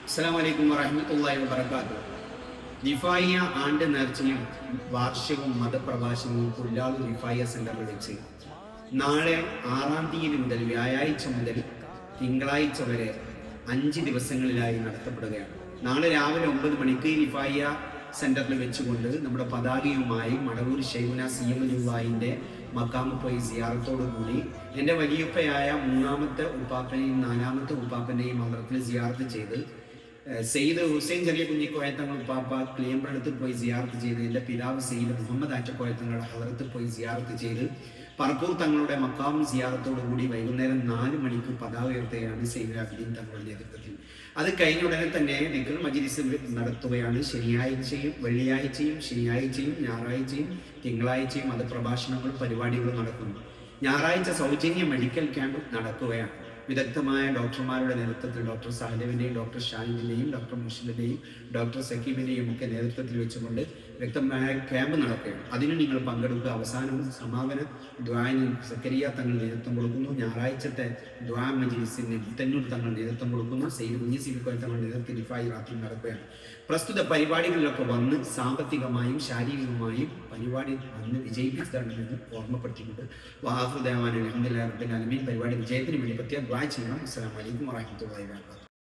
അസ്സലാമു അലൈക്കും വറഹ്മത്തുള്ളാഹി വബറകാതുഹു. റിഫായിയ ആണ്ട് നേർച്ചയും വാർഷികവും മതപ്രഭാഷണവും പുല്ലാളു റിഫായിയ സെന്ററിൽ വെച്ച് നാളെ 6-ാം തീയതി മുതൽ വ്യാഴാഴ്ച മുതൽ തിങ്കളാഴ്ച വരെ 5 ദിവസങ്ങളിലായി നടത്തപ്പെടുകയാണ്. നാളെ രാവിലെ 9 മണിക്ക് റിഫായിയ സെന്ററിൽ വെച്ചുകൊണ്ട് നമ്മുടെ പതാകയുമായി മടവൂർ ശൈഖുന സിയമുല്ലാഹിന്റെ മക്കാമ് പോയി സിയാറത്തോടു കൂടി എൻ്റെ വലിയപ്പയായ 3-ാമത്തെ ഉപ്പാപ്പനെയും 4-ാമത്തെ ഉപ്പാപ്പനെയും മന്ത്രത്തിൽ സിയാറത്ത് ചെയ്ത് സെയ്ദ് ഹുസൈൻ ചെറിയ കുഞ്ഞിക്കോയത്തങ്ങൾ ഉപ്പാപ്പ ക്ലിയമ്പറടുത്ത് പോയി സിയാറത്ത് ചെയ്ത് എൻ്റെ പിതാവ് സെയ്ദ് മുഹമ്മദ് ആറ്റക്കോയത്തങ്ങളുടെ ഹദറത്ത് പോയി സിയാറത്ത് ചെയ്ത് പറപ്പൂർ തങ്ങളുടെ മക്കാം സിയാറത്തോടു കൂടി വൈകുന്നേരം 4 മണിക്ക് പതാക ഉയർത്തുകയാണ് സെയ്ദ് അബ്ദീൻ തങ്ങളുടെ നേതൃത്വത്തിൽ. അത് കഴിഞ്ഞ ഉടനെ തന്നെ ദിക്ർ മജ്‌ലിസ് നടത്തുകയാണ്. ശനിയാഴ്ചയും വെള്ളിയാഴ്ചയും ശനിയാഴ്ചയും ഞായറാഴ്ചയും തിങ്കളാഴ്ചയും അത് പ്രഭാഷണങ്ങളും പരിപാടികളും നടക്കുന്നു. ഞായറാഴ്ച സൗജന്യ മെഡിക്കൽ ക്യാമ്പ് നടക്കുകയാണ്. വിദഗ്ധമായ ഡോക്ടർമാരുടെ നേതൃത്വത്തിൽ ഡോക്ടർ സാലിമിൻ്റെയും ഡോക്ടർ ഷാഹിദിൻ്റെയും ഡോക്ടർ മുർഷിദിൻ്റെയും ഡോക്ടർ സക്കീബിൻ്റെയും ഒക്കെ നേതൃത്വത്തിൽ വെച്ചുകൊണ്ട് വ്യക്തമായ ക്യാമ്പ് നടക്കുകയാണ്. അതിന് നിങ്ങൾ പങ്കെടുക്കുക. അവസാനവും സമാപന ദ്വാന് സക്കരിയ തങ്ങൾ നേതൃത്വം കൊടുക്കുന്നു. ഞായറാഴ്ചത്തെ ദ്വാ മജ്‌ലിസിന് മുത്തന്നൂർ തങ്ങൾ നേതൃത്വം കൊടുക്കുന്നു. സെയ്ദ് കുഞ്ഞി സിബിക്കോയ തങ്ങൾ നേതൃത്വത്തിൽ റിഫായി റാത്തിൽ നടക്കുകയാണ്. പ്രസ്തുത പരിപാടികളിലൊക്കെ വന്ന് സാമ്പത്തികമായും ശാരീരികമായും പരിപാടി വന്ന് വിജയിപ്പിച്ചിട്ടുണ്ടെന്ന് ഓർമ്മപ്പെടുത്തിക്കൊണ്ട് വാഹുദേവാൻ അൽഹംദുലില്ലാഹി റബ്ബിൽ ആലമീൻ പരിപാടി വിജയത്തിന് വേണ്ടി പ്രത്യേകം ദുആ ചെയ്യണം. അസ്സലാമു അലൈക്കും വറഹ്മത്തുള്ളാഹി വബറകാതുഹു.